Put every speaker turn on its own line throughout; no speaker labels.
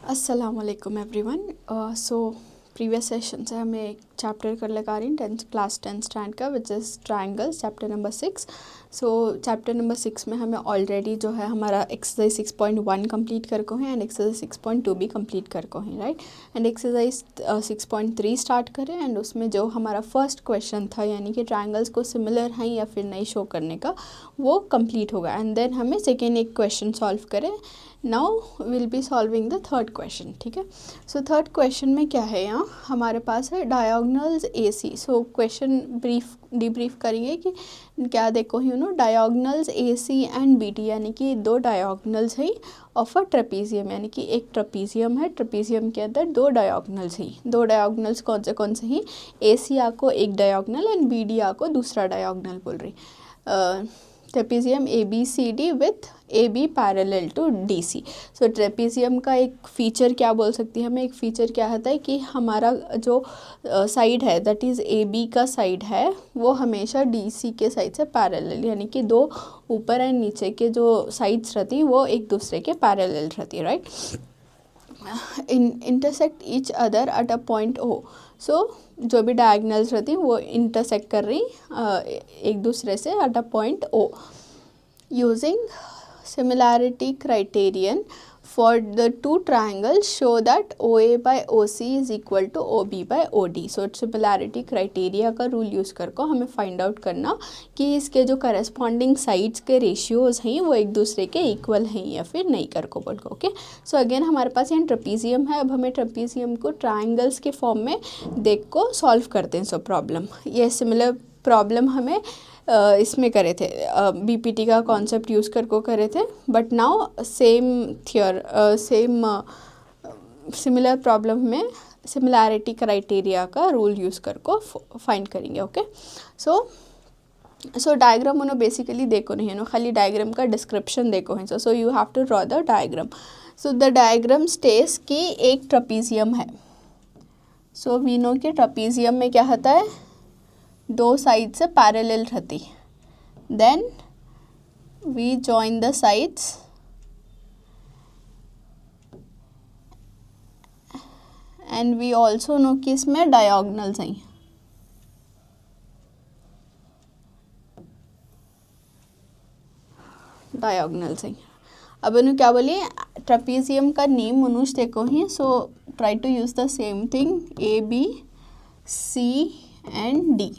अस्सलाम वालेकुम everyone. So previous session से हमें एक चैप्टर कर लगा रही हैं क्लास 10 स्टैंड का which is triangles chapter number 6। So chapter number 6 में हमें ऑलरेडी जो है हमारा एक्सरसाइज 6.1 कंप्लीट कर को है एंड एक्सरसाइज 6.2 भी कंप्लीट कर को है, राइट। एंड एक्सरसाइज 6.3 स्टार्ट करें एंड उसमें जो हमारा फर्स्ट क्वेश्चन था यानी कि ट्राइंगल्स को सिमिलर हैं या फिर नहीं शो करने का, वो कंप्लीट होगा। एंड देन हमें सेकेंड एक क्वेश्चन सॉल्व करें। Now will be solving the third question, ठीक है। सो थर्ड क्वेश्चन में क्या है, यहाँ हमारे पास है diagonals A C. So question debrief करेंगे कि क्या देखो diagonals A C and B T, यानी कि दो डायगोनल्स है ऑफ अ ट्रेपीजियम, यानी कि एक ट्रेपीजियम है, ट्रेपीजियम के अंदर दो डायगोनल्स ही। दो डायगोनल्स कौन से ही, ए सी आपको एक डायगोनल एंड बी डी आपको दूसरा डायगोनल बोल रही। Trapezium A B C D with A B parallel to D C. So trapezium का एक फ़ीचर क्या बोल सकती है, हमें एक फ़ीचर क्या होता है कि हमारा जो साइड है दैट इज़ ए बी का साइड है वो हमेशा डी सी के साइड से पैरेलल, यानी कि दो ऊपर एंड नीचे के जो साइड्स रहती वो एक दूसरे के पैरेलल रहती है, right. Intersect each other at a point O. So जो भी डायगनल्स रहती वो इंटरसेक्ट कर रही एक दूसरे से at a point O. Using similarity criterion for the two triangles show that OA by OC is equal to OB by OD. So similarity criteria का रूल यूज़ करके हमें फाइंड आउट करना कि इसके जो करस्पॉन्डिंग साइड्स के ratios हैं वो एक दूसरे के इक्वल हैं या फिर नहीं कर को बोल को, ओके। सो अगेन हमारे पास यहाँ ट्रेपीजियम है, अब हमें ट्रेपीजियम को ट्राइंगल्स के फॉर्म में देख को सॉल्व करते हैं। सो प्रॉब्लम ये सिमिलर प्रॉब्लम हमें इसमें करे थे, बीपीटी का कॉन्सेप्ट यूज़ कर को करे थे, but now same similar problem में सिमिलैरिटी क्राइटेरिया का रूल यूज़ कर को फाइंड करेंगे, ओके। सो डायग्राम उन्होंने बेसिकली देखो नहीं है ना, खाली डायग्राम का डिस्क्रिप्शन देखो है। So you have to draw the diagram. So the diagram states कि एक ट्रेपीजियम है। सो वी नो कि ट्रेपीजियम में क्या होता है, दो साइड से पैरेलल रहती, then we join the sides and we also know कि इसमें डायगोनल्स हैं। अब इन्होंने क्या बोली, ट्रेपीजियम का नेम मनुष्य देखो ही। So try to use the same thing, A B C and D,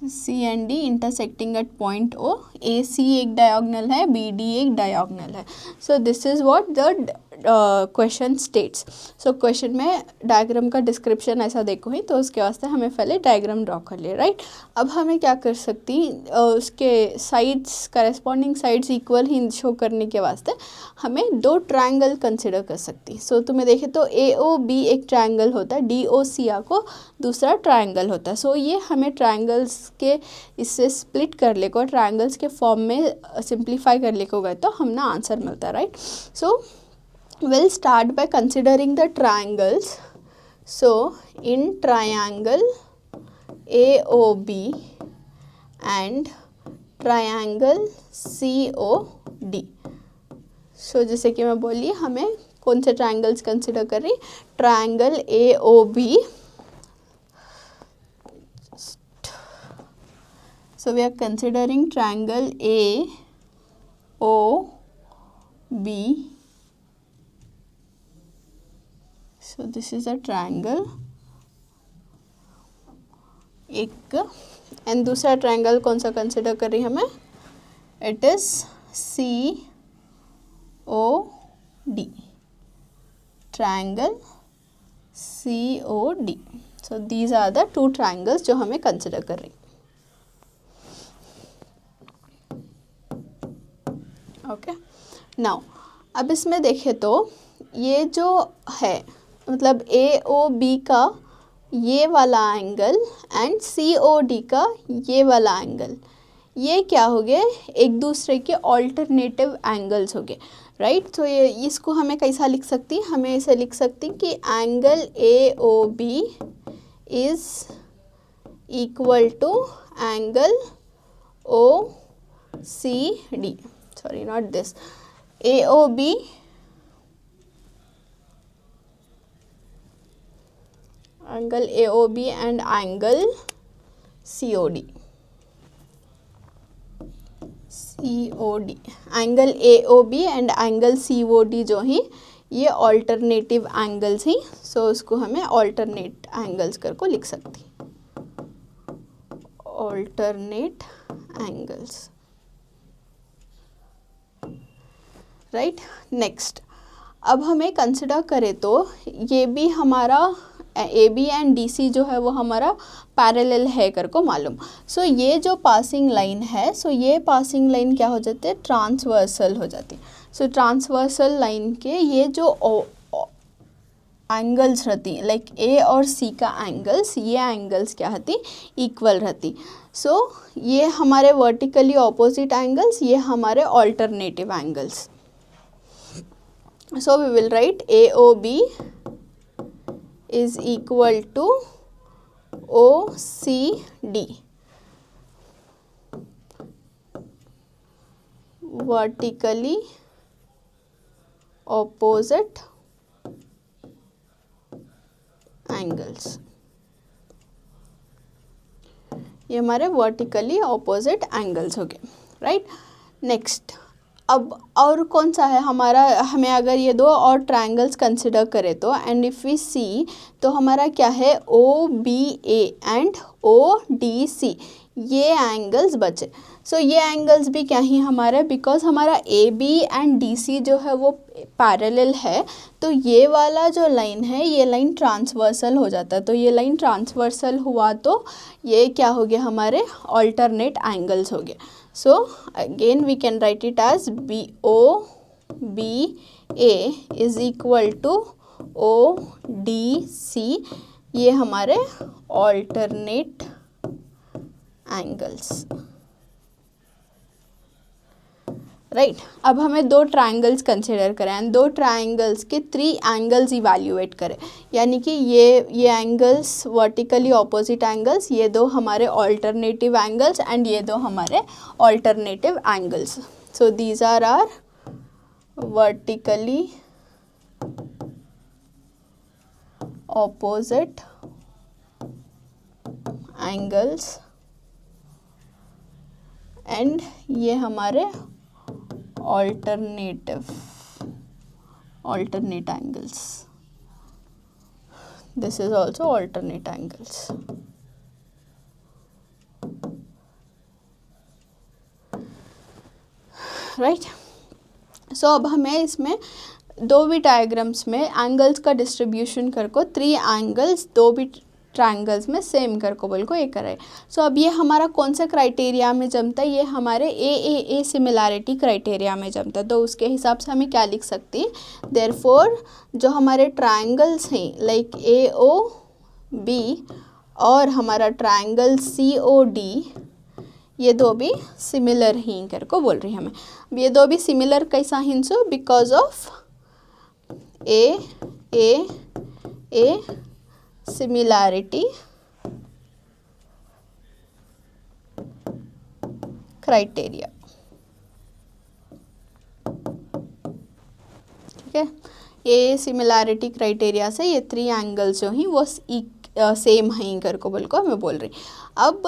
C and D intersecting at point O. A C एक डायगोनल है, बी डी एक डायगोनल है। So this is what the question states. So question में diagram का description ऐसा देखो ही, तो उसके वास्ते हमें पहले डायग्राम ड्रॉ कर लिए, राइट। अब हमें क्या कर सकती, उसके साइड्स करस्पॉन्डिंग साइड्स इक्वल ही शो करने के वास्ते हमें दो ट्रायंगल कंसिडर कर सकती। सो तुम्हें देखे तो ए ओ बी एक ट्रायंगल होता है, डी ओ सी आ को दूसरा ट्रायंगल होता है। सो ये हमें ट्रायंगल्स के इससे स्प्लिट कर ले को, ट्रायंगल्स के फॉर्म में सिंप्लीफाई कर ले को गए तो हमने आंसर मिलता है, right. So we'll start by considering the triangles. So in triangle AOB and triangle COD. So जैसे कि मैं बोली हमें कौन से ट्रायंगल्स कंसिडर कर रही, triangle AOB. So we are considering triangle AOB. So this is a triangle एक, एंड दूसरा ट्रायंगल कौन सा कंसिडर कर रही हमें, it is COD, triangle COD. So these are the two triangles जो हमें कंसिडर कर रही, ओके। नाउ अब इसमें देखें तो ये जो है मतलब ए ओ बी का ये वाला angle and C O D का ये वाला एंगल, ये क्या हो गए, एक दूसरे के ऑल्टरनेटिव एंगल्स हो गए, राइट। तो ये इसको हमें कैसा लिख सकती, हमें इसे लिख सकती कि angle A O B is equal to angle O C D, sorry not this, A O B angle AOB and angle COD। Angle AOB and angle COD जो ही ये ऑल्टरनेटिव एंगल्स ही, सो उसको हमें ऑल्टरनेट एंगल्स करके लिख सकते हैं, alternate angles, right. Next, अब हमें कंसिडर करें तो ये भी हमारा AB एंड DC जो है वो हमारा पैरेलल है कर को मालूम। सो ये जो पासिंग लाइन है, सो ये पासिंग लाइन क्या हो जाती है, ट्रांसवर्सल हो जाती है। सो ट्रांसवर्सल लाइन के ये जो एंगल्स रहती लाइक A और C का एंगल्स, ये एंगल्स क्या रहती, इक्वल रहती। सो ये हमारे वर्टिकली ऑपोजिट एंगल्स, ये हमारे alternative angles. So we will write AOB is equal to OCD, vertically opposite angles। ये हमारे वर्टिकली ऑपोजिट एंगल्स हो गए, राइट। नेक्स्ट, अब और कौन सा है हमारा, हमें अगर ये दो और ट्रायंगल्स कंसिडर करें तो, एंड इफ़ वी सी तो हमारा क्या है, OBA एंड ODC, ये एंगल्स बचे। सो ये एंगल्स भी क्या ही हमारे, बिकॉज हमारा AB एंड DC जो है वो पैरेलल है, तो ये वाला जो लाइन है ये लाइन ट्रांसवर्सल हो जाता है। तो ये लाइन ट्रांसवर्सल हुआ तो ये क्या हो गया, हमारे ऑल्टरनेट एंगल्स हो गए। So again we can write it as BOBA is equal to ODC, ये हमारे alternate angles, राइट। अब हमें दो ट्रायंगल्स कंसिडर करें एंड दो ट्रायंगल्स के 3 एंगल्स इवैल्यूएट करें, यानी कि ये एंगल्स वर्टिकली ऑपोजिट एंगल्स, ये दो हमारे ऑल्टरनेटिव एंगल्स एंड ये दो हमारे alternative angles. So these are are vertically opposite angles and ये हमारे alternate angles, this is also alternate angles, right। सो अब हमें इसमें दो भी डायग्राम्स में एंगल्स का डिस्ट्रीब्यूशन करको 3 एंगल्स दो भी ट्रायंगल्स में सेम कर को बोल को ये कराए। सो अब ये हमारा कौन सा क्राइटेरिया में जमता है, ये हमारे AAA सिमिलैरिटी क्राइटेरिया में जमता है। तो उसके हिसाब से हमें क्या लिख सकते हैं, देयरफॉर जो हमारे ट्रायंगल्स हैं लाइक AOB और हमारा ट्रायंगल COD, ये दो भी सिमिलर ही कर को बोल रही है हमें। अब ये दो भी सिमिलर कैसा हिंसो, because of A similarity criteria, ठीक है। ये सिमिलैरिटी क्राइटेरिया से ये 3 एंगल्स जो ही वो सेम हैं कर को बोल को हमें बोल रही। अब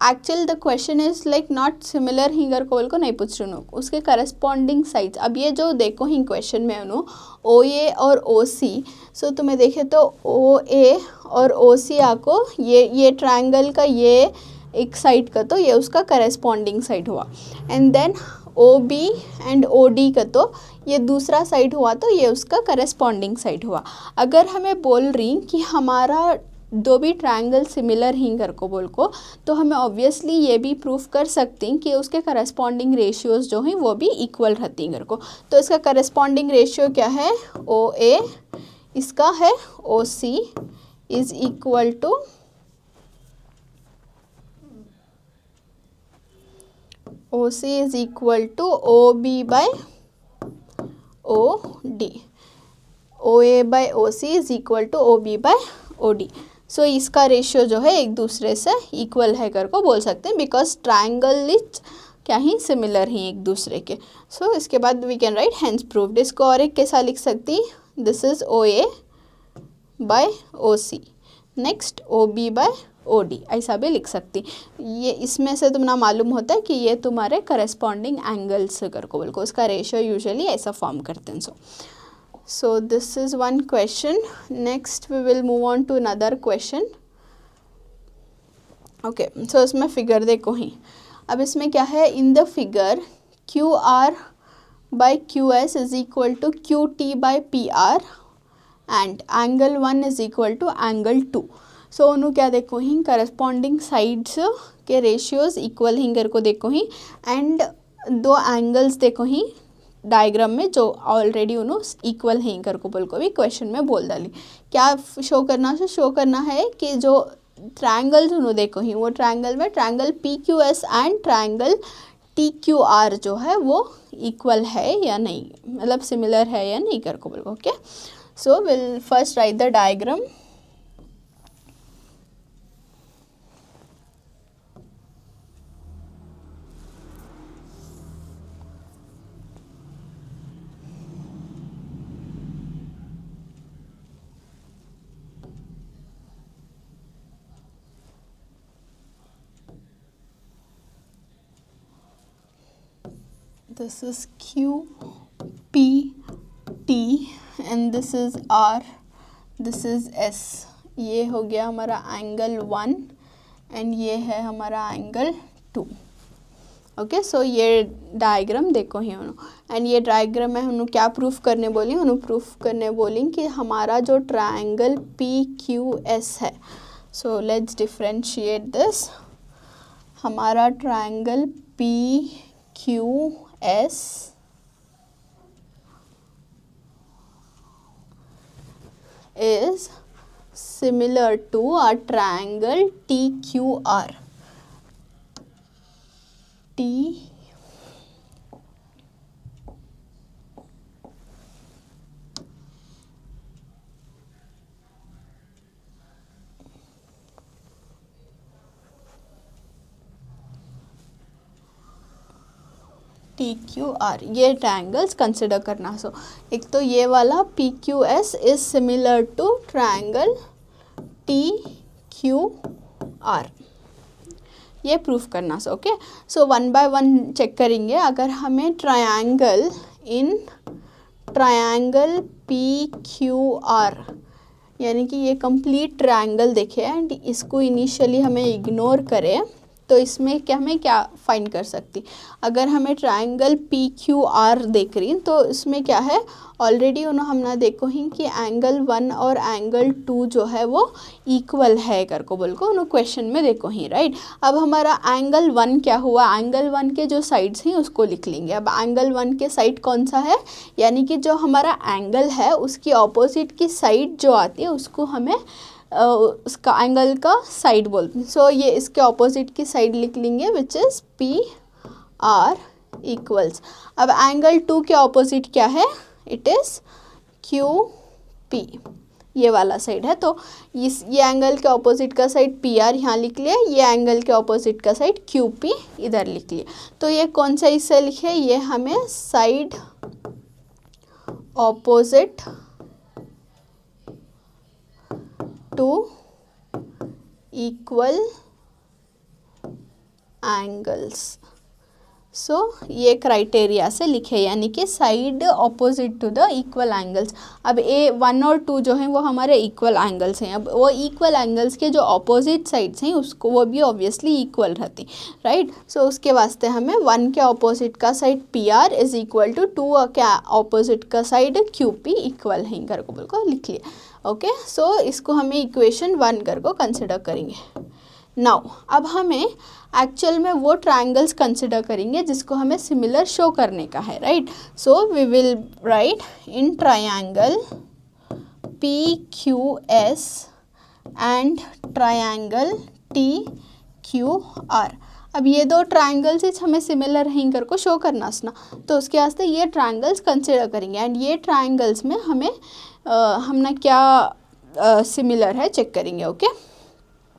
actual the question is like not similar ही कर को बोल को नहीं पूछ रही हूँ, उसके करस्पॉन्डिंग साइड्स। अब ये जो देखो ही क्वेश्चन में उन्हों OA और OC, सो तुम्हें देखे तो OA और OC आपको ये ट्रायंगल का ये एक साइड का तो ये उसका करस्पॉन्डिंग साइड हुआ, and then OB and OD का तो ये दूसरा साइड हुआ, तो ये उसका करस्पॉन्डिंग साइड हुआ। अगर हमें बोल रही कि हमारा दो भी ट्रायंगल सिमिलर ही कर को बोल को, तो हमें ऑब्वियसली ये भी प्रूफ कर सकते हैं कि उसके करस्पॉन्डिंग रेशियोज़ जो हैं वो भी इक्वल रहती हैं कर को। तो इसका करस्पॉन्डिंग रेशियो क्या है, OA, इसका है OC is equal to OC is equal to OB by OD, OA by OC is equal to OB by OD। सो इसका रेशियो जो है एक दूसरे से इक्वल है कर को बोल सकते हैं, बिकॉज ट्रायंगल इज क्या ही सिमिलर ही एक दूसरे के। सो इसके बाद we can write hence proved. इसको और एक कैसा लिख सकती, this is OA by OC, next O B by O D, ऐसा भी लिख सकती। ये इसमें से तुम्हें मालूम होता है कि ये तुम्हारे करस्पॉन्डिंग एंगल्स कर को बोल को उसका रेशियो यूजुअली ऐसा फॉर्म करते हैं। So this is one question. Next we will move on to another question. Okay, so इसमें फिगर देखो ही। अब इसमें क्या है, in the figure Q R by Q S is equal to Q T by P R and angle 1 is equal to angle 2। So उन्होंने क्या देखो ही, करस्पॉन्डिंग साइड्स के रेशियोज इक्वल ही कर को देखो ही, एंड दो एंगल्स देखो ही डायग्राम में जो ऑलरेडी उन्होंने इक्वल ही कर को बोल को भी क्वेश्चन में बोल डाली। क्या शो करना है कि जो ट्रायंगल्स उन्होंने देखो ही, वो ट्रायंगल में triangle P Q S and triangle T Q are जो है वो इक्वल है या नहीं, मतलब सिमिलर है या नहीं कर को बोल को। Okay, so will first right the diagram. This is Q, P, T and this is R, this is S। ये हो गया हमारा एंगल 1 एंड ये है हमारा एंगल 2। ओके, सो ये डायग्राम देखो ही उन्होंने, एंड ये डायग्राम में उन्होंने क्या प्रूफ करने बोली, उन्होंने प्रूफ करने बोली कि हमारा जो ट्रायंगल पी क्यू एस है। So let's differentiate this. हमारा triangle P Q S is similar to a triangle TQR. T TQR, ये ट्रायंगल्स कंसिडर करना। सो एक तो ये वाला PQS is similar to triangle TQR, ये प्रूफ करना। So okay, so one by one check करेंगे। अगर हमें ट्रायंगल इन ट्रायंगल PQR यानी कि ये कंप्लीट ट्रायंगल देखे एंड इसको इनिशियली हमें इग्नोर करें तो इसमें क्या हमें क्या फाइंड कर सकती। अगर हमें ट्रायंगल पी क्यू आर देख रही तो इसमें क्या है, ऑलरेडी उन्होंने हमने देखो ही कि एंगल 1 और एंगल 2 जो है वो इक्वल है कर को बोल को उन्होंने क्वेश्चन में देखो ही, राइट। अब हमारा एंगल 1 क्या हुआ, एंगल 1 के जो साइड्स हैं उसको लिख लेंगे। अब एंगल 1 के साइड कौन सा है, यानी कि जो हमारा एंगल है उसकी ऑपोजिट की साइड जो आती है उसको हमें उसका एंगल का साइड बोलते हैं। सो ये इसके ऑपोजिट की साइड लिख लेंगे which is P R equals. अब एंगल 2 के ऑपोजिट क्या है, इट इज़ क्यू पी, ये वाला साइड है। तो ये एंगल के ऑपोजिट का साइड पी आर यहाँ लिख लिया, ये एंगल के ऑपोजिट का साइड क्यू पी इधर लिख लिया। तो ये कौन सा इससे लिखे, ये हमें side opposite to equal angles. So ये क्राइटेरिया से लिखे, यानी कि side opposite to the equal angles. अब ए 1 और 2 जो हैं वो हमारे इक्वल एंगल्स हैं। अब वो इक्वल एंगल्स के जो ऑपोजिट साइड्स हैं उसको वो भी ऑब्वियसली इक्वल रहती, राइट। सो उसके वास्ते हमें 1 के ऑपोजिट का side P R is equal to 2 क्या ऑपोजिट का साइड क्यू पी इक्वल है कर को बिल्कुल लिख लिया। ओके, सो इसको हमें इक्वेशन 1 कर को कंसिडर करेंगे। नाउ अब हमें एक्चुअल में वो ट्रायंगल्स कंसिडर करेंगे जिसको हमें सिमिलर शो करने का है, right. So we will write in triangle P Q S and triangle T Q R. अब ये दो ट्रायंगल्स हमें सिमिलर हैं कर को शो करना ना, तो उसके वास्ते ये ट्रायंगल्स कंसिडर करेंगे एंड ये ट्रायंगल्स में हमें हमने क्या सिमिलर है चेक करेंगे। ओके,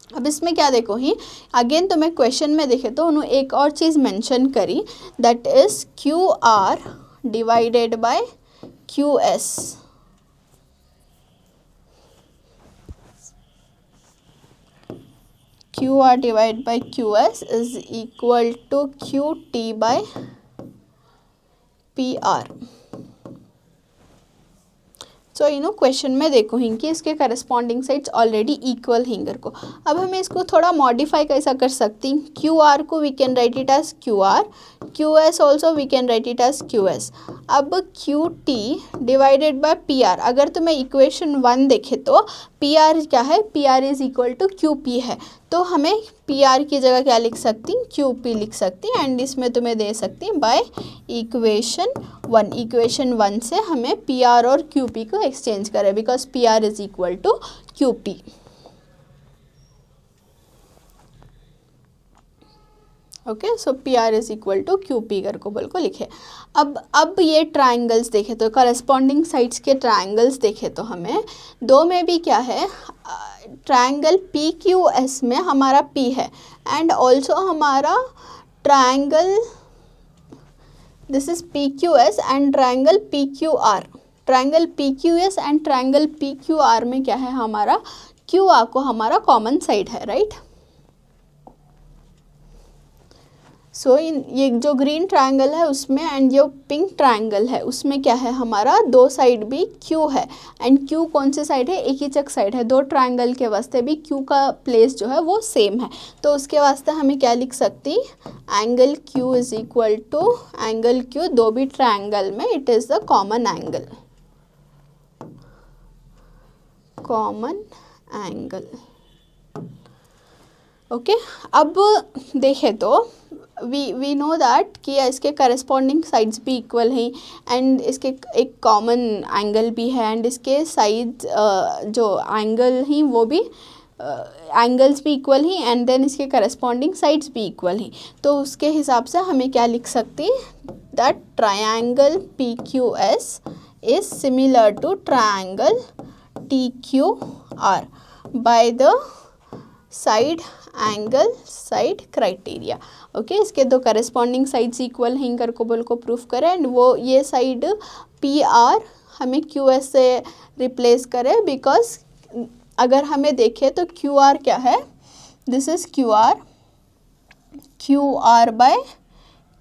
अब इसमें क्या देखो ही, अगेन तो मैं क्वेश्चन में देखे तो उन्होंने एक और चीज़ मेंशन करी, that is Q R divided by Q S. QR divided by QS is equal to QT by PR. So question में देखो हिं कि इसके करस्पॉन्डिंग साइड्स ऑलरेडी इक्वल हिंगर को। अब हमें इसको थोड़ा मॉडिफाई कैसा कर सकती हैं, क्यू आर को we can write it as Q R, Q S also we can write it as Q S. अब Q T divided by P R, अगर तुम्हें इक्वेशन 1 देखे तो पी आर क्या है, P R is equal to Q P है, तो हमें पी आर की जगह क्या लिख सकती, क्यू पी लिख सकती, एंड इसमें तुम्हें दे सकती बाय इक्वेशन 1। इक्वेशन 1 से हमें पी आर और क्यू पी को एक्सचेंज करें, because P R is equal to Q P. Okay, so P R is equal to Q P कर को बोल को लिखे। अब ये ट्राइंगल्स देखे तो करस्पॉन्डिंग साइड्स के ट्राइंगल्स देखे तो हमें दो में भी क्या है, ट्राइंगल पी क्यू एस में हमारा पी है, एंड ऑल्सो हमारा triangle this is P Q S and triangle P Q R. Triangle P Q S and triangle P Q R में क्या है, हमारा क्यू आर को हमारा कॉमन साइड है, राइट। सो ये जो ग्रीन ट्रायंगल है उसमें एंड जो पिंक ट्रायंगल है उसमें क्या है, हमारा दो साइड भी क्यू है, एंड क्यू कौन से साइड है, एक ही चक साइड है। दो ट्रायंगल के वास्ते भी क्यू का प्लेस जो है वो सेम है, तो उसके वास्ते हमें क्या लिख सकती, angle Q is equal to angle Q, दो भी ट्रायंगल में it is the common angle, common angle. Okay, अब देखें तो वी नो दैट कि इसके करस्पॉन्डिंग साइड्स भी इक्वल हैं, एंड इसके एक कॉमन एंगल भी है, एंड इसके साइड जो एंगल हैं वो भी एंगल्स भी इक्वल ही, एंड देन इसके करस्पॉन्डिंग साइड्स भी इक्वल ही। तो उसके हिसाब से हमें क्या लिख सकते हैं, that triangle P Q S is similar to triangle T Q R by the side angle side criteria. Okay, इसके दो करस्पॉन्डिंग साइड्स इक्वल हैं कर को बोल को प्रूफ करें, एंड वो ये साइड पी आर हमें क्यू एस से रिप्लेस करें, बिकॉज अगर हमें देखें तो क्यू आर क्या है, this is Q R by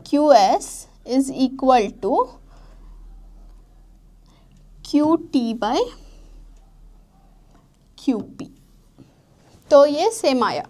Q S is equal to Q T by Q P. तो ये सेम आया।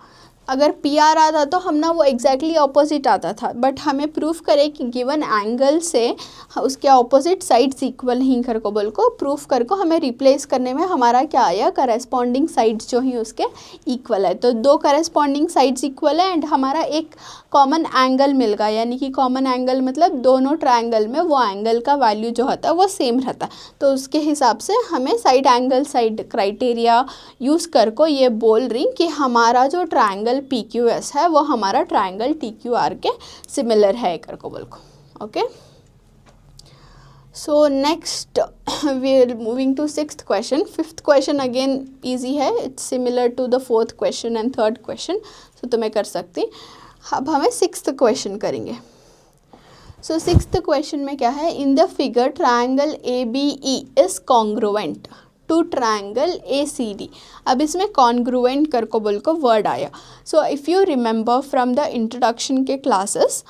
अगर पी आर आता तो हम ना वो एग्जैक्टली ऑपोजिट आता था, बट हमें प्रूफ करें कि गिवन एंगल से उसके ऑपोजिट साइड्स इक्वल ही कर को बोल को प्रूफ कर को हमें रिप्लेस करने में हमारा क्या आया, करस्पॉन्डिंग साइड्स जो ही उसके इक्वल है। तो दो करस्पॉन्डिंग साइड्स इक्वल है, एंड हमारा एक कॉमन एंगल मिल गया, यानी कि कॉमन एंगल मतलब दोनों ट्रायंगल में वो एंगल का वैल्यू जो होता है वो सेम रहता है। तो उसके हिसाब से हमें side angle side criteria use कर को ये बोल रही कि हमारा जो ट्रायंगल पी क्यू एस है वो हमारा ट्रायंगल टी क्यू आर के सिमिलर है कर को बोल को। Okay, so next we are moving to sixth question. Fifth question again easy है, it's similar to the fourth question and third question, so तुम्हें कर सकती। अब हमें सिक्स्थ क्वेश्चन करेंगे। सो सिक्स्थ क्वेश्चन में क्या है, in the figure triangle A B E is congruent to triangle A C D. अब इसमें कॉन्ग्रुएंट कर को बोल को वर्ड आया। So if you remember from the introduction के classes,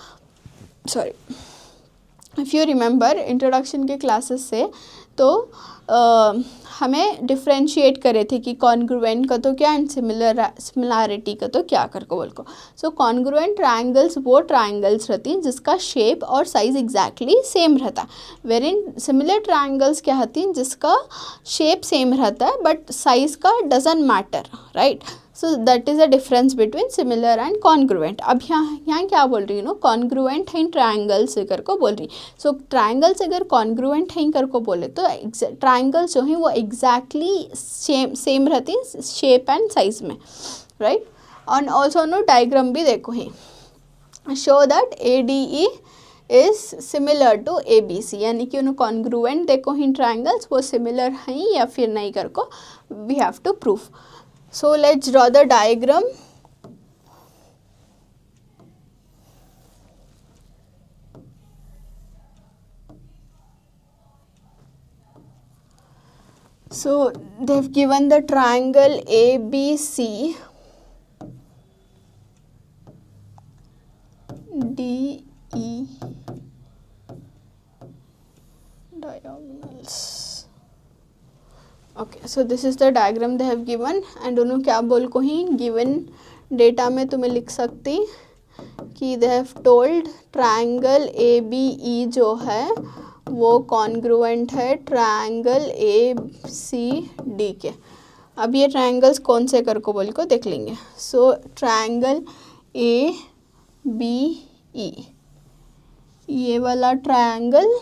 if you remember introduction के क्लासेस से, तो हमें डिफ्रेंशिएट करे थे कि कॉन्ग्रुएंट का तो क्या एंड सिमिलैरिटी का तो क्या कर को बोल को। सो कॉन्ग्रुएंट ट्रायंगल्स वो ट्रायंगल्स रहती हैं जिसका शेप और साइज एग्जैक्टली सेम रहता है, वेर इन सिमिलर ट्रायंगल्स क्या होती हैं जिसका शेप सेम रहता है बट साइज का doesn't matter, right. So that is a difference between similar and congruent. अब यहाँ क्या बोल रही हूँ, कॉन्ग्रुएंट है ट्रायंगल्स कर को बोल रही। सो ट्रायंगल्स अगर कॉन्ग्रुएंट है कर को बोले तो ट्रायंगल्स जो हैं वो एग्जैक्टली सेम रहती हैं शेप एंड साइज में, राइट। और ऑल्सो नो डायग्राम भी देखो ही, show that A D E is similar to A B C, यानी कि उन्हें कॉन्ग्रुएंट देखो ही ट्रायंगल्स वो सिमिलर हैं या फिर नहीं कर को we have to proof. So let's draw the diagram. So they've given the triangle ABC okay, so this is the diagram they have given and उन्होंने क्या बोल को ही गिवन डेटा में तुम्हें लिख सकती कि they have told triangle A B E जो है वो कॉन्ग्रुएंट है ट्रायंगल ए सी डी के। अब ये ट्रायंगल्स कौन से कर को बोल को देख लेंगे। सो ट्रायंगल ए बी ई, ये वाला triangle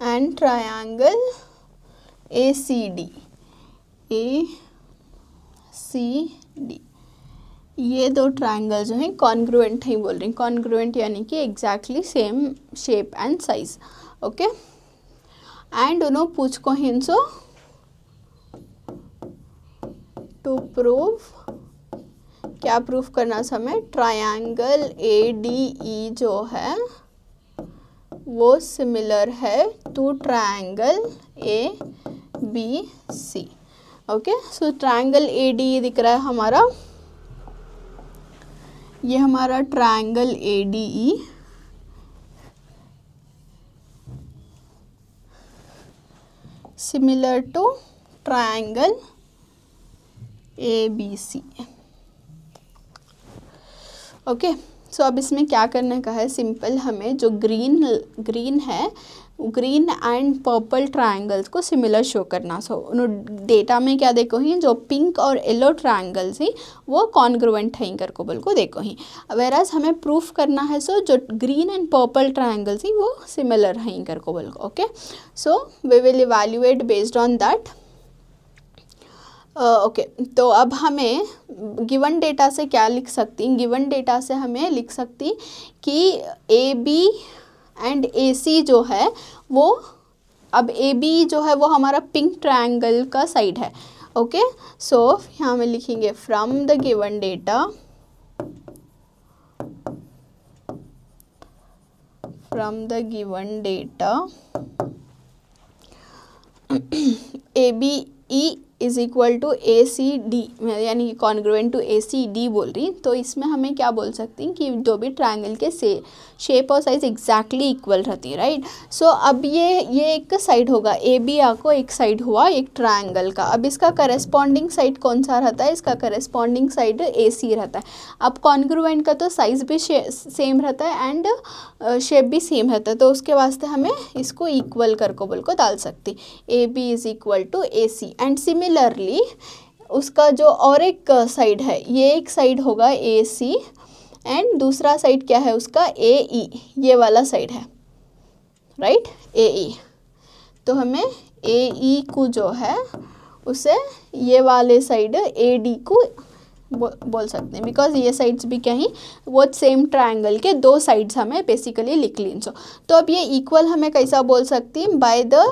and triangle A C D, A C D, ये दो ट्रायंगल जो हैं कॉन्ग्रुएंट ही बोल रही हैं। कॉन्ग्रुएंट यानी कि exactly same shape and size. Okay, and उन्होंने पूछ को हिंसो टू प्रूव, क्या प्रूफ करना समय, ट्रायंगल ए डी ई जो है वो सिमिलर है to triangle A B C. Okay, so triangle A D दिख रहा है हमारा, ये हमारा triangle A D E similar to triangle A B C. Okay, so अब इसमें क्या करने का है, सिंपल हमें जो ग्रीन है, ग्रीन एंड पर्पल ट्रायंगल्स को सिमिलर शो करना। सो डेटा में क्या देखो ही, जो पिंक और येलो ट्रायंगल्स ही वो कॉन्ग्रुएंट है कर को बोल को देखो ही। वेराज हमें प्रूफ करना है सो जो ग्रीन एंड पर्पल ट्रायंगल्स ही वो सिमिलर है कर को बोल को। Okay, so we will evaluate based on that. Okay, तो अब हमें गिवन डेटा से क्या लिख सकती, गिवन डेटा से हमें लिख सकती कि ए बी एंड ए सी जो है वो, अब ए बी जो है वो हमारा पिंक ट्रायंगल का साइड है। ओके, सो यहाँ में लिखेंगे from the given data, from the given data A B E is equal to A C D, यानी कि congruent to A C D बोल रही। तो इसमें हमें क्या बोल सकती हैं कि जो भी ट्रायंगल के शेप और साइज एग्जैक्टली इक्वल रहती है, राइट। सो अब ये एक साइड होगा, ए बी को एक साइड हुआ एक ट्रायंगल का। अब इसका करेस्पॉन्डिंग साइड कौन सा रहता है, इसका करेस्पॉन्डिंग साइड ए सी रहता है। अब कॉन्ग्रुएंट का तो साइज भी सेम रहता है एंड शेप भी सेम रहता है, तो उसके वास्ते हमें इसको इक्वल कर को बोल को डाल सकती, A B is equal to A C. And similarly उसका जो और एक साइड है, ये एक साइड होगा ए सी एंड दूसरा साइड क्या है उसका ए ई, ये वाला साइड है, राइट, ए ई। तो हमें ए ई को जो है उसे ये वाले साइड ए डी को बोल सकते हैं, बिकॉज ये साइड्स भी क्या ही वो सेम ट्रायंगल के दो साइड्स हमें बेसिकली लिख ली। तो अब ये इक्वल हमें कैसा बोल सकती हैं, by the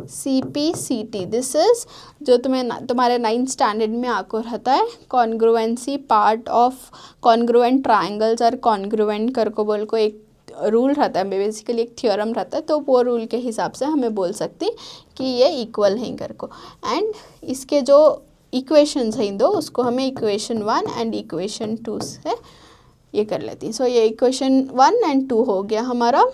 C P C T. This is जो तुम्हारे 9th स्टैंडर्ड में आपको रहता है, congruency part of congruent triangles और कॉन्ग्रुएंट कर को बोल को एक रूल रहता है, बेसिकली एक थ्योरम रहता है। तो वो रूल के हिसाब से हमें बोल सकती कि ये इक्वल है कर को। एंड इसके जो इक्वेशंस हैं दो, उसको हमें इक्वेशन 1 एंड इक्वेशन 2 से ये कर लेती हैं। सो ये इक्वेशन 1 एंड 2 हो गया हमारा।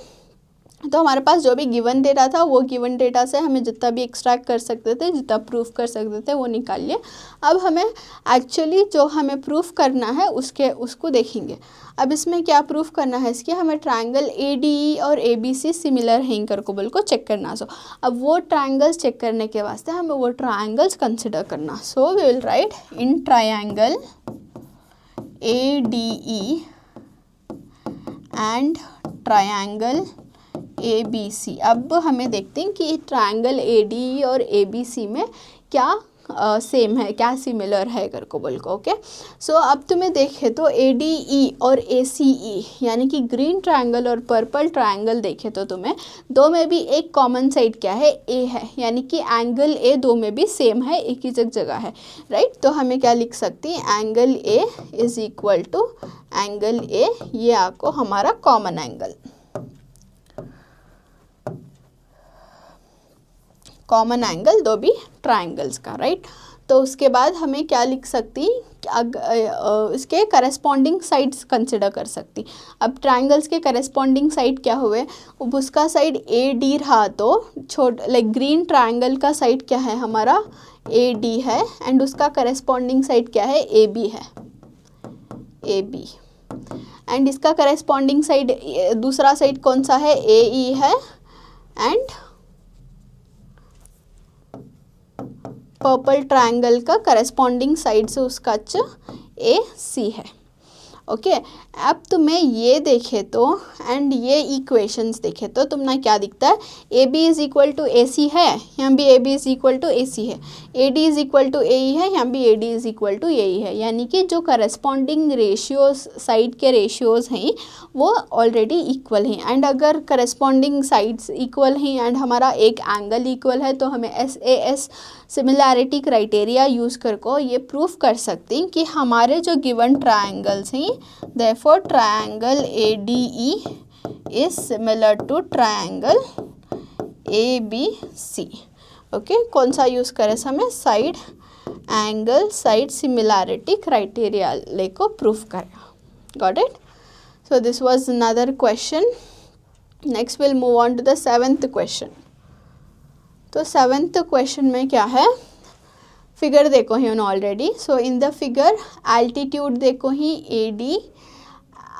तो हमारे पास जो भी गिवन डेटा था वो गिवन डेटा से हमें जितना भी एक्सट्रैक्ट कर सकते थे, जितना प्रूफ कर सकते थे वो निकाल लिए। अब हमें एक्चुअली जो हमें प्रूफ करना है उसको देखेंगे। अब इसमें क्या प्रूफ करना है, इसके हमें ट्रायंगल ए डी ई और ए बी सी सिमिलर हैं कर को बोल को चेक करना। सो अब वो ट्रायंगल्स चेक करने के वास्ते हमें वो ट्रायंगल्स कंसिडर करना। So we will write in triangle A D E and triangle A B C. अब हमें देखते हैं कि ट्रायंगल ए डी ई और ए बी सी में क्या सेम है, क्या सिमिलर है कर को बोल को। ओके, सो अब तुम्हें देखे तो ए डी ई और ए सी ई यानी कि ग्रीन ट्रायंगल और पर्पल ट्रायंगल देखे तो तुम्हें दो में भी एक कॉमन साइड क्या है, ए है, यानी कि एंगल ए दो में भी सेम है, एक ही जगह है, राइट। तो हमें क्या लिख सकती हैं, angle A is equal to angle A, ये आपको हमारा कॉमन एंगल। कॉमन एंगल दो भी ट्राइंगल्स का, राइट। तो उसके बाद हमें क्या लिख सकती, इसके करस्पॉन्डिंग साइड्स कंसिडर कर सकती। अब ट्राइंगल्स के करस्पॉन्डिंग साइड क्या हुए, अब उसका साइड ए डी रहा तो लाइक ग्रीन ट्राइंगल का साइड क्या है हमारा ए डी है, एंड उसका करस्पॉन्डिंग साइड क्या है ए बी है, ए बी। एंड इसका करस्पॉन्डिंग साइड दूसरा साइड कौन सा है, ए ई है, एंड पर्पल ट्रायंगल का करस्पॉन्डिंग साइड से उसका ए सी है। ओके अब तुम्हें ये देखे तो एंड ये इक्वेशंस देखे तो तुम्हें क्या दिखता है, A B is equal to A C है, यहाँ भी A B is equal to A C है, A D is equal to A E है, यहाँ भी A D is equal to A E है। यानी कि जो करस्पॉन्डिंग रेशियोज साइड के रेशियोज हैं वो ऑलरेडी इक्वल हैं। एंड अगर करस्पॉन्डिंग साइड्स इक्वल हैं एंड हमारा एक एंगल इक्वल है तो हमें SAS सिमिलैरिटी क्राइटेरिया यूज़ कर को ये प्रूफ कर सकते हैं कि हमारे जो गिवन ट्रायंगल्स हैं therefore triangle ADE is similar to triangle ABC। Okay कौन सा यूज़ करें हमें, side angle side similarity criteria लेको प्रूफ करें। Got it. So this was another question. Next will move on to the 7th question. तो 7th question में क्या है, फिगर देखो ही उन्होंने already. So in the figure altitude देखो ही AD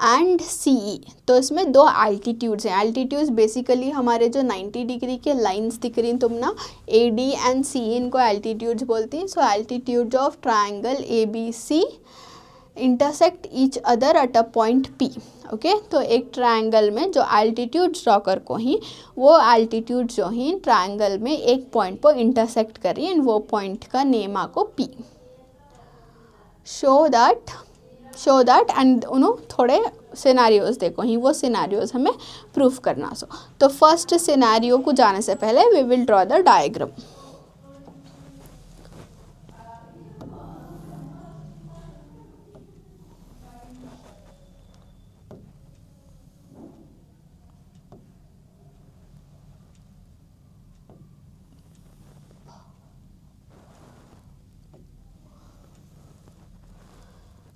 एंड CE। तो इसमें दो एल्टीट्यूड्स हैं। एल्टीट्यूड्स बेसिकली हमारे जो 90 डिग्री के लाइंस दिख रही तुम ना, AD एंड CE इनको एल्टीट्यूड्स बोलती हैं। So altitude of triangle ABC intersect each other at a point P। Okay तो एक ट्रायंगल में जो एल्टीट्यूड ड्रॉ कर को ही वो एल्टीट्यूड जो ही ट्रायंगल में एक पॉइंट पर इंटरसेक्ट करी एंड वो पॉइंट का नेम आको P। शो दैट एंड उन्होंने थोड़े सिनेरियोज देखो ही, वो सिनेरियोज हमें प्रूफ करना। सो तो फर्स्ट सिनेरियो को जाने से पहले we will draw the diagram.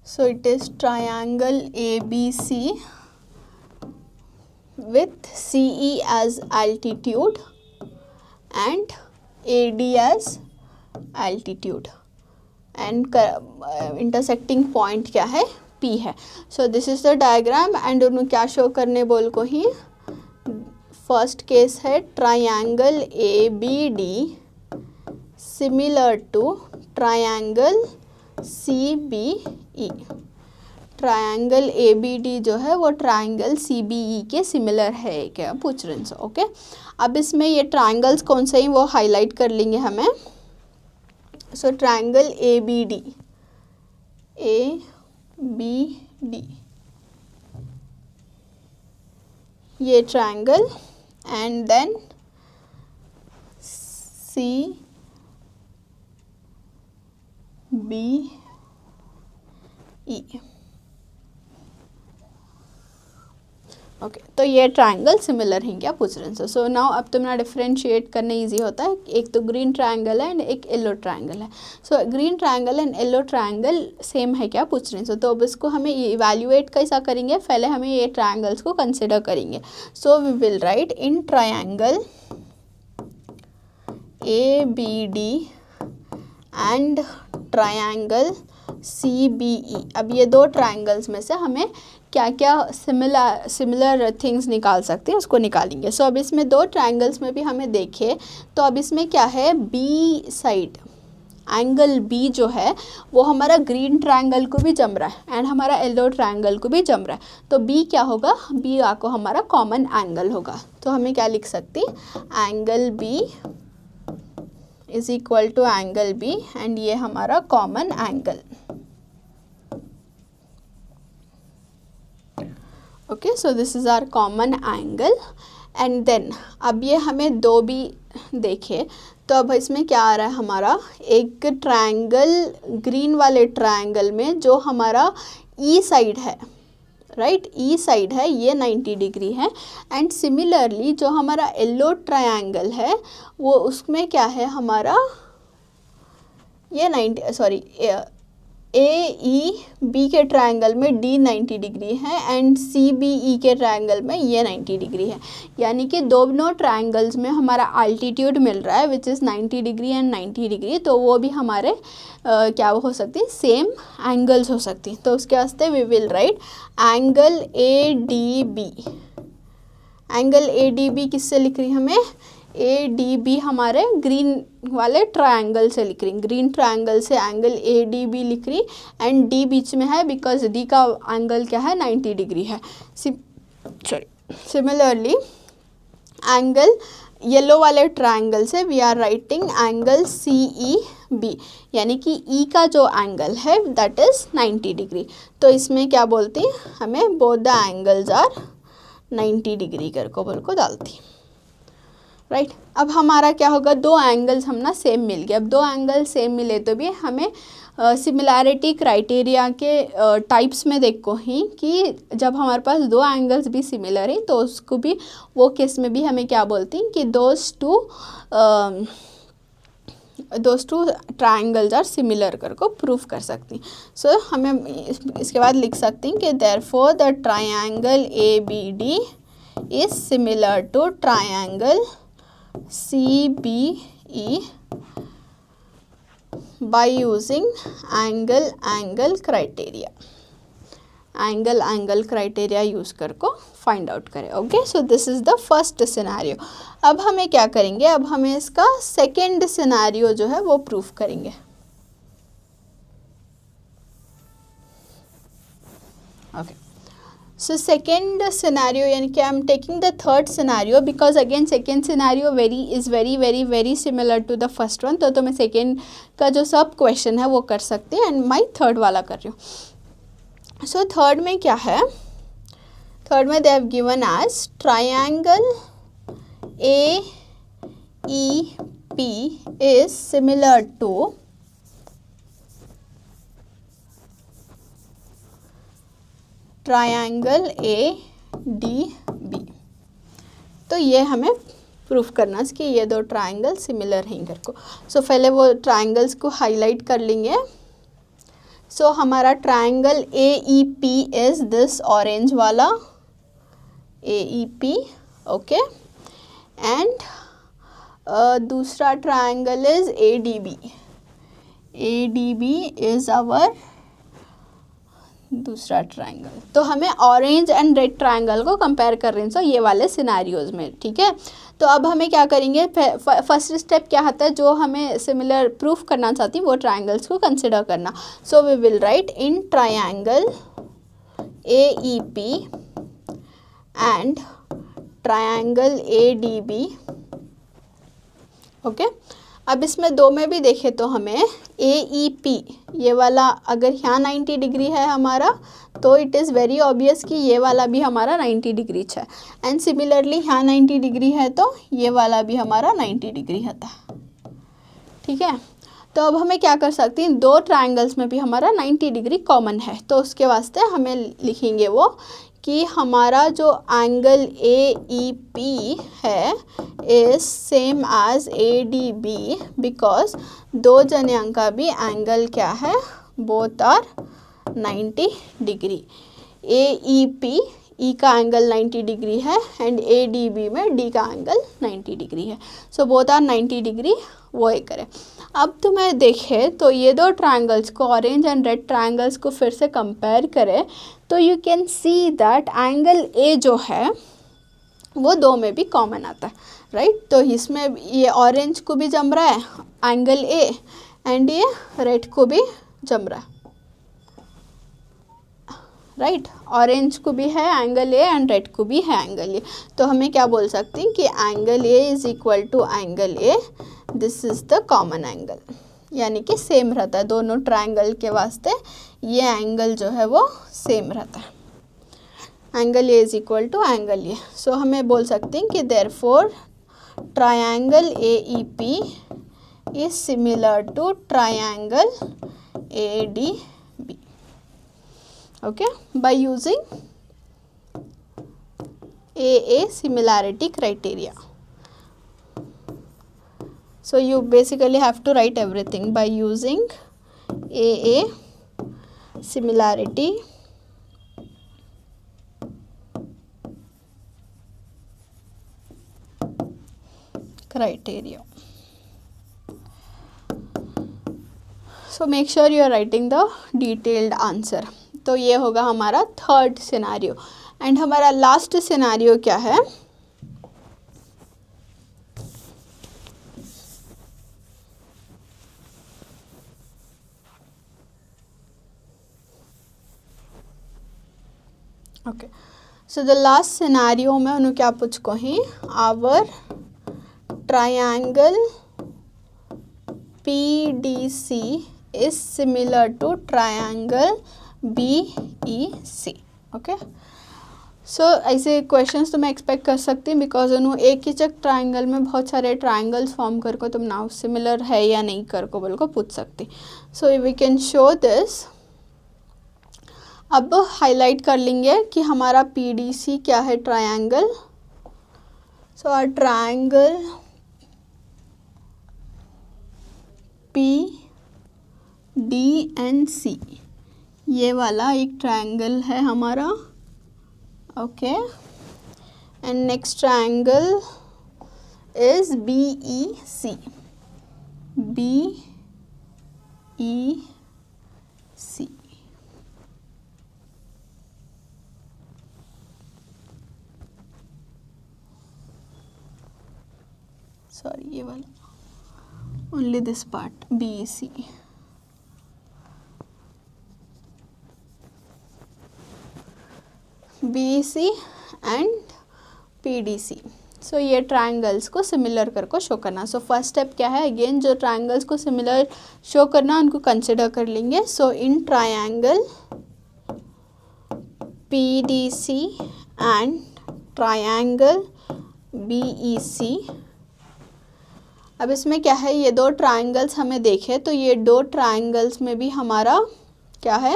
So it is triangle ABC with CE as altitude and AD as altitude and intersecting point क्या है P है। So this is the diagram and उन्होंने क्या शो करने बोल को ही, फर्स्ट केस है triangle ABD similar to triangle CBE। Triangle ABD जो है वो ट्रायंगल CBE के सिमिलर है क्या पूछ रहे हैं। ओके अब इसमें ये ट्रायंगल्स कौन से हैं वो हाईलाइट कर लेंगे हमें। सो ट्रायंगल ABD ये triangle and then CBE। Okay तो ये ट्रायंगल सिमिलर हैं क्या पूछ रहे हैं। सो नाउ अब तुम्हें डिफ्रेंशिएट करने इजी होता है, एक तो ग्रीन ट्रायंगल है एंड एक येलो ट्रायंगल है। So green triangle and yellow triangle same है क्या पूछ रहे हैं। तो अब इसको हमें इवैल्यूएट कैसा करेंगे, पहले हमें ये ट्रायंगल्स को कंसिडर करेंगे। So we will write in triangle ABD and triangle CBE। अब ये दो ट्रायंगल्स में से हमें क्या क्या सिमिलर थिंग्स निकाल सकते हैं उसको निकालेंगे। सो अब इसमें दो ट्रायंगल्स में भी हमें देखे तो अब इसमें क्या है, B साइड एंगल B जो है वो हमारा ग्रीन ट्रायंगल को भी जम रहा है एंड हमारा येलो ट्रायंगल को भी जम रहा है। तो B क्या होगा, B आपको हमारा कॉमन एंगल होगा। तो हमें क्या लिख सकते हैं, angle B is equal to angle B and ये हमारा common angle. Okay so this is our common angle and then अब ये हमें दो भी देखे तो अब इसमें क्या आ रहा है हमारा, एक ट्रायंगल ग्रीन वाले ट्रायंगल में जो हमारा ई साइड है राइट, ई साइड है ये 90 डिग्री है। एंड सिमिलरली जो हमारा येलो ट्रायंगल है वो उसमें क्या है हमारा ये 90 सॉरी ए ई बी के ट्रायंगल में डी 90 डिग्री है एंड सी बी ई के ट्रायंगल में ये 90 डिग्री है। यानी कि दोनों ट्रायंगल्स में हमारा अल्टीट्यूड मिल रहा है which is 90 degree and 90 degree, तो वो भी हमारे क्या हो सकती है, सेम एंगल्स हो सकती हैं। तो उसके वास्ते we will write angle A D B. Angle A D B किससे लिख रही हमें, ए डी बी हमारे ग्रीन वाले ट्रायंगल से लिख रही, ग्रीन ट्रायंगल से एंगल ए डी बी लिख रही एंड डी बीच में है बिकॉज डी का एंगल क्या है 90 डिग्री है। सिमिलरली एंगल येलो वाले ट्रायंगल से we are writing angle C E B, यानी कि ई का जो एंगल है दैट इज़ 90 डिग्री। तो इसमें क्या बोलती हैं हमें, both the angles are 90 degree कर को बोल को डालती, राइट। अब हमारा क्या होगा, दो एंगल्स हम ना सेम मिल गए। अब दो एंगल सेम मिले तो भी हमें सिमिलैरिटी क्राइटेरिया के टाइप्स में देखो ही कि जब हमारे पास दो एंगल्स भी सिमिलर हैं तो उसको भी वो केस में भी हमें क्या बोलती हैं कि those two triangles are similar कर को प्रूफ कर सकती। सो हमें इसके बाद लिख सकती हैं कि therefore the triangle A B D is similar to triangle CBE by using angle criteria। Angle criteria use कर को फाइंड आउट करें। Okay, so this is the first scenario. अब हमें क्या करेंगे, अब हमें इसका सेकेंड सिनेरियो जो है वो प्रूफ करेंगे। ओके, सो सेकेंड सिनेरियो यानी कि I am taking the third scenario because again second scenario is very similar to the first one. तो मैं सेकेंड का जो सब क्वेश्चन है वो कर सकती हूँ एंड माई थर्ड वाला कर रही हूँ। सो थर्ड में क्या है, थर्ड में they have given as triangle A E P is similar to triangle A D B. तो ये हमें प्रूफ करना है कि ये दो ट्रायंगल सिमिलर हैं इधर को। सो पहले वो ट्रायंगल्स को हाईलाइट कर लेंगे। सो हमारा triangle A E P is this orange वाला A E P, okay. And दूसरा triangle is A D B. A D B is our दूसरा ट्रायंगल। तो हमें ऑरेंज एंड रेड ट्रायंगल को कंपेयर कर रहे हैं ये वाले सिनेरियोज में, ठीक है। तो अब हमें क्या करेंगे, फर्स्ट स्टेप क्या होता है, जो हमें सिमिलर प्रूफ करना चाहती हैं वो ट्रायंगल्स को कंसिडर करना। So we will write in triangle A E P and triangle A D B, okay. अब इसमें दो में भी देखें तो हमें ए ई पी ये वाला अगर यहाँ 90 डिग्री है हमारा तो इट इज़ वेरी ऑब्वियस कि ये वाला भी हमारा 90 डिग्री है। एंड सिमिलरली यहाँ 90 डिग्री है तो ये वाला भी हमारा 90 डिग्री होता है, ठीक है। तो अब हमें क्या कर सकते हैं, दो ट्रायंगल्स में भी हमारा 90 डिग्री कॉमन है तो उसके वास्ते हमें लिखेंगे वो कि हमारा जो एंगल ए ई पी है is same as A D B because दो जने का भी एंगल क्या है, both are 90 degree. A E P E का एंगल 90 डिग्री है एंड ए डी बी में डी का एंगल 90 डिग्री है। सो बोथ आर 90 डिग्री, वो एक करें। अब तुम्हें देखे तो ये दो ट्रायंगल्स को, ऑरेंज एंड रेड ट्रायंगल्स को फिर से कंपेयर करें तो you can see that angle A जो है वो दो में भी कॉमन आता है, राइट। तो इसमें ये ऑरेंज को भी जम रहा है एंगल ए एंड ये रेड को भी जम रहा है, राइट। ऑरेंज को भी है एंगल ए एंड रेड को भी है एंगल ए। तो हमें क्या बोल सकते हैं कि angle A is equal to angle A, this is the common angle, यानी कि सेम रहता है दोनों ट्रायंगल के वास्ते, ये एंगल जो है वो सेम रहता है। Angle A is equal to angle A. So हमें बोल सकते हैं कि therefore triangle A E P is similar to triangle A D B, okay, by using AA similarity criteria. So you basically have to write everything by using AA similarity criteria. So make sure you are writing the detailed answer. तो ये होगा हमारा third scenario. And हमारा last scenario क्या है? Okay, so the last scenario में उन्होंने क्या पूछ को ही, our triangle PDC is similar to triangle BEC. Okay, so ऐसे क्वेश्चंस तो मैं एक्सपेक्ट कर सकती हूँ बिकॉज उन्होंने एक ही चक ट्राइंगल में बहुत सारे ट्राइंगल्स फॉर्म कर को तुम नाउ सिमिलर है या नहीं कर को बोल को पूछ सकती. So we can show this. अब हाईलाइट कर लेंगे कि हमारा PDC क्या है, triangle. So our triangle PDNC ये वाला एक ट्राइंगल है हमारा. Okay, and next triangle is BEC. BEC. Sorry, ये वाला only this part, BEC. BEC and PDC. सो ये ट्राइंगल्स को सिमिलर कर को शो करना. सो फर्स्ट स्टेप क्या है, अगेन जो ट्राइंगल्स को सिमिलर शो करना उनको कंसिडर कर लेंगे. So in triangle PDC and triangle BEC. अब इसमें क्या है, ये दो ट्राइंगल्स हमें देखे तो ये दो ट्राइंगल्स में भी हमारा क्या है,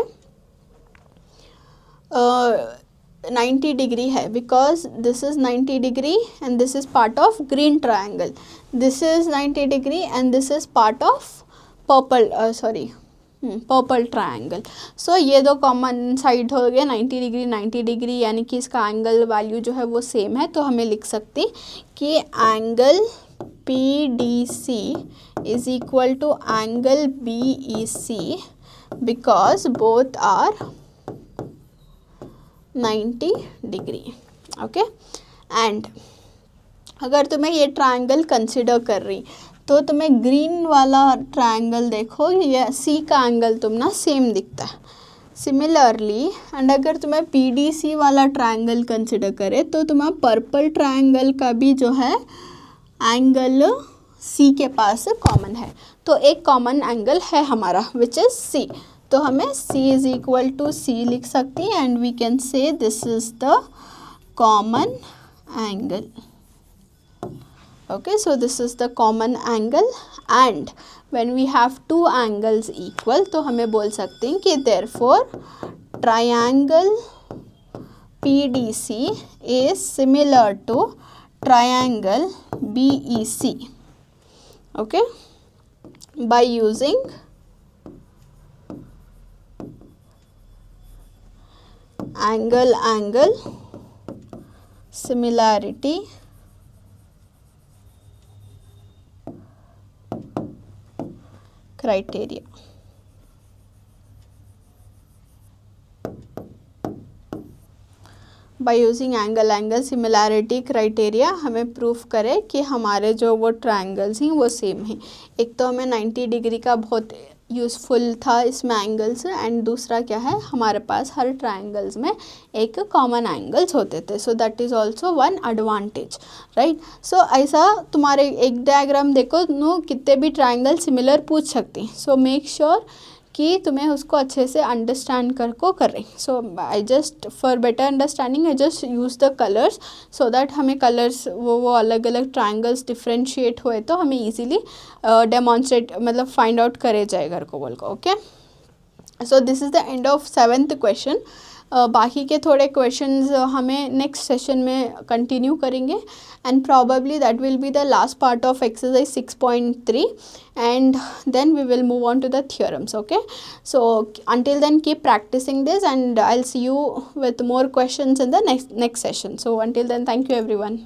90 डिग्री है because this is 90 degree and this is part of green triangle. This is 90 degree and this is part of purple triangle. So ये दो कॉमन साइड हो गए 90 डिग्री यानी कि इसका एंगल वैल्यू जो है वो सेम है. तो हमें लिख सकते कि angle PDC is equal to angle BEC because both are 90 degree. Okay, and अगर तुम्हें ये ट्रायंगल कंसिडर कर रही तो तुम्हें ग्रीन वाला ट्रायंगल देखो, ये C का एंगल तुम ना सेम दिखता है. सिमिलरली एंड अगर तुम्हें PDC वाला ट्रायंगल कंसिडर करे तो तुम्हें पर्पल ट्रायंगल का भी जो है एंगल C के पास कॉमन है. तो एक कॉमन एंगल है हमारा विच इज C. तो हमें C is equal to C लिख सकती हैं and we can say this is the common angle. Okay, so this is the common angle and when we have two angles equal तो हमें बोल सकते हैं कि therefore triangle PDC is similar to triangle BEC. Okay, by using angle similarity criteria. By using angle similarity criteria हमें proof करे कि हमारे जो वो ट्रायंगल्स हैं वो सेम हैं. एक तो हमें 90 डिग्री का बहुत यूज़फुल था इसमें एंगल्स एंड दूसरा क्या है, हमारे पास हर ट्रायंगल्स में एक कॉमन एंगल्स होते थे. So that is also one advantage, right. So ऐसा तुम्हारे एक डायग्राम देखो नो कितने भी ट्रायंगल सिमिलर पूछ सकती हैं. सो मेक श्योर कि तुम्हें उसको अच्छे से अंडरस्टैंड कर को करें. So I just for better understanding I just use the colours so that हमें कलर्स वो अलग अलग ट्रायंगल्स डिफ्रेंशिएट हुए तो हमें इजीली डेमॉन्स्ट्रेट मतलब फाइंड आउट करे जाए घर को बोल को. Okay, so this is the end of 7th question. बाकी के थोड़े क्वेश्चंस हमें नेक्स्ट सेशन में कंटिन्यू करेंगे, and probably that will be the last part of exercise 6.3, and then we will move on to the theorems. Okay, so until then keep practicing this, and I'll see you with more questions in the next session. So until then, thank you everyone.